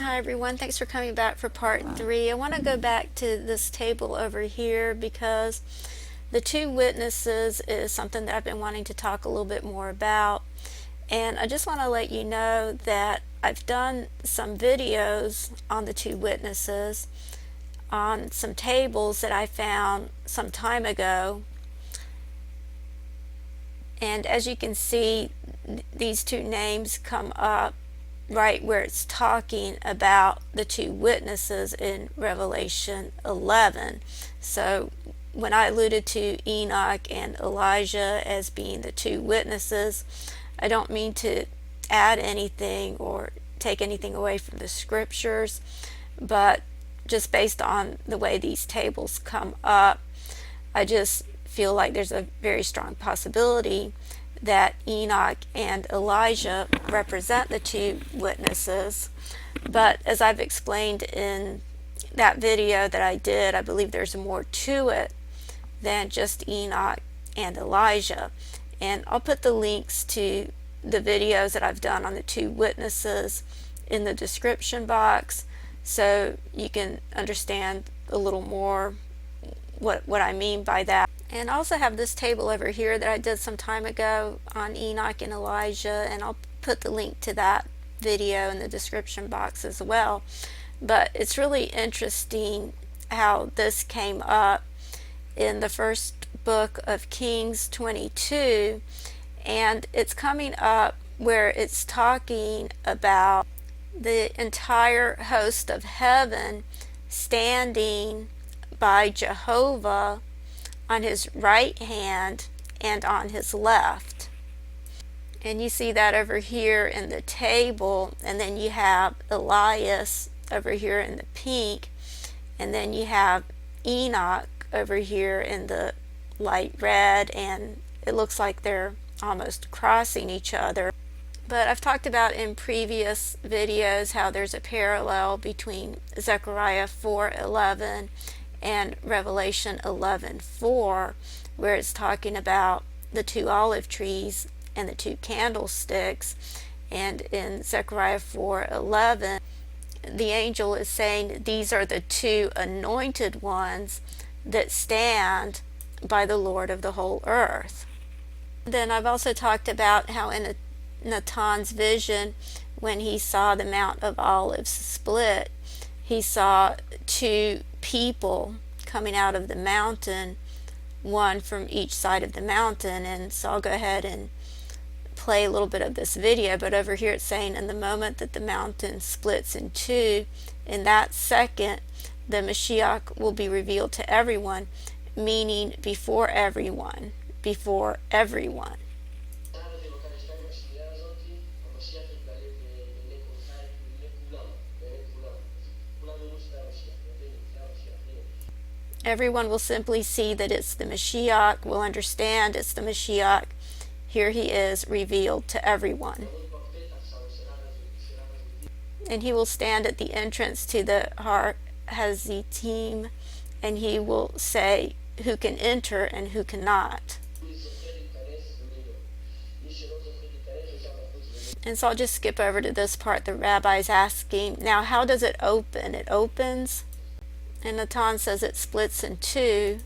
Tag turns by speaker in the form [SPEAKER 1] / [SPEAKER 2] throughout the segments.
[SPEAKER 1] Hi everyone, thanks for coming back for part 3. I want to go back to this table over here because the two witnesses is something that I've been wanting to talk a little bit more about. And I just want to let you know that I've done some videos on the two witnesses on some tables that I found some time ago. And as you can see, these two names come up right where it's talking about the two witnesses in Revelation 11. So when I alluded to Enoch and Elijah as being the two witnesses, I don't mean to add anything or take anything away from the scriptures, but just based on the way these tables come up, I just feel like there's a very strong possibility that Enoch and Elijah represent the two witnesses. But as I've explained in that video that I did, I believe there's more to it than just Enoch and Elijah. And I'll put the links to the videos that I've done on the two witnesses in the description box so you can understand a little more what I mean by that. And I also have this table over here that I did some time ago on Enoch and Elijah, and I'll put the link to that video in the description box as well. But it's really interesting how this came up in the first book of Kings 22, and it's coming up where it's talking about the entire host of heaven standing by Jehovah on his right hand and on his left. And you see that over here in the table, and then you have Elias over here in the pink, and then you have Enoch over here in the light red, and it looks like they're almost crossing each other. But I've talked about in previous videos how there's a parallel between Zechariah 4:11 and Revelation 11:4, where it's talking about the two olive trees and the two candlesticks. And in Zechariah 4:11, the angel is saying these are the two anointed ones that stand by the Lord of the whole earth. Then I've also talked about how in Natan's vision, when he saw the Mount of Olives split, he saw two people coming out of the mountain, one from each side of the mountain. And so I'll go ahead and play a little bit of this video. But over here it's saying in the moment that the mountain splits in two, in that second the Mashiach will be revealed to everyone, meaning before everyone, before everyone. Everyone will simply see that it's the Mashiach, will understand it's the Mashiach. Here he is revealed to everyone. And he will stand at the entrance to the Har Hazitim, and he will say who can enter and who cannot. And so I'll just skip over to this part. The rabbi's asking, now how does it open? It opens, and Natan says it splits in two.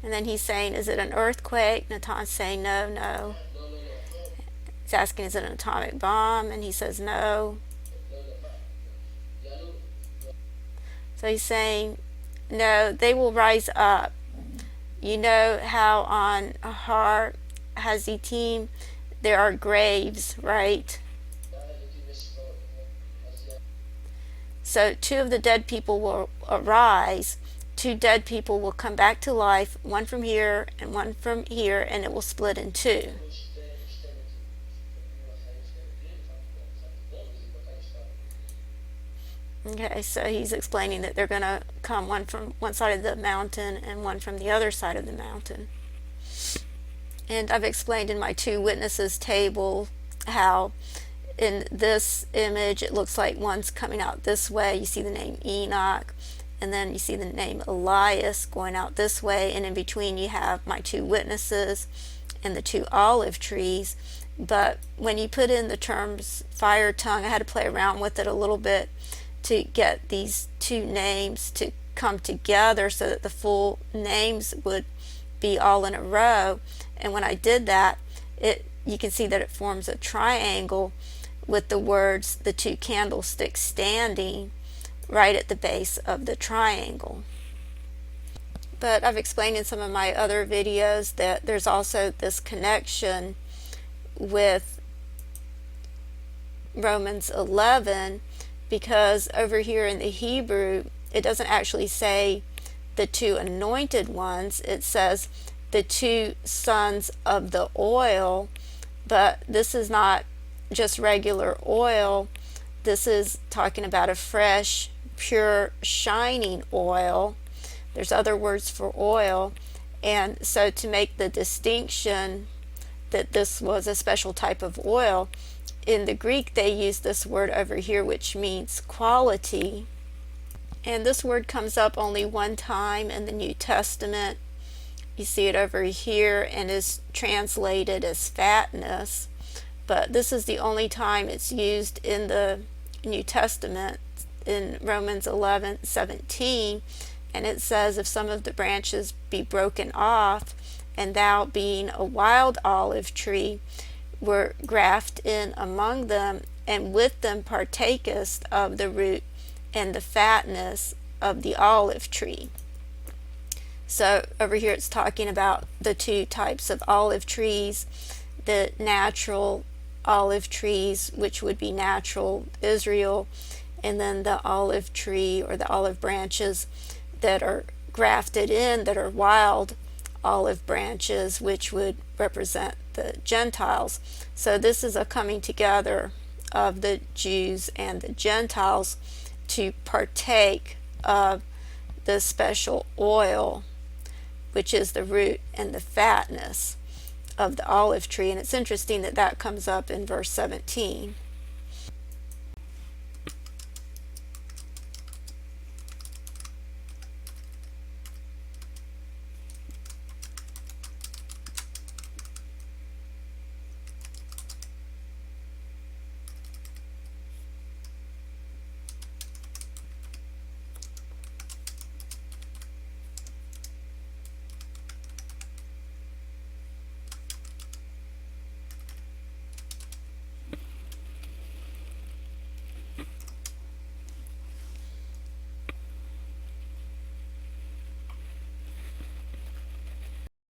[SPEAKER 1] And then he's saying, is it an earthquake? Natan's saying, no, no. He's asking, is it an atomic bomb? And he says, no. So he's saying, no, they will rise up. You know how on Har Hazitim there are graves, right? So two of the dead people will arise. Two dead people will come back to life, one from here and one from here, and it will split in two. Okay, so he's explaining that they're going to come one from one side of the mountain and one from the other side of the mountain. And I've explained in my two witnesses table how in this image it looks like one's coming out this way. You see the name Enoch, and then you see the name Elias going out this way, and in between you have my two witnesses and the two olive trees. but when you put in the terms fire tongue, I had to play around with it a little bit to get these two names to come together so that the full names would be all in a row. And when I did that, you can see that it forms a triangle with the words the two candlesticks standing right at the base of the triangle. But I've explained in some of my other videos that there's also this connection with Romans 11, because over here in the Hebrew it doesn't actually say the two anointed ones, it says the two sons of the oil, but this is not just regular oil. This is talking about a fresh, pure, shining oil. There's other words for oil, and so to make the distinction that this was a special type of oil, in the Greek they use this word over here which means quality, and this word comes up only one time in the New Testament. You see it over here and is translated as fatness, but this is the only time it's used in the New Testament, in Romans 11:17, and it says, if some of the branches be broken off, and thou being a wild olive tree were grafted in among them, and with them partakest of the root and the fatness of the olive tree. So over here it's talking about the two types of olive trees, the natural olive trees, which would be natural Israel, and then the olive tree or the olive branches that are grafted in, that are wild olive branches, which would represent the Gentiles. So this is a coming together of the Jews and the Gentiles to partake of the special oil, which is the root and the fatness of the olive tree. And it's interesting that that comes up in verse 17.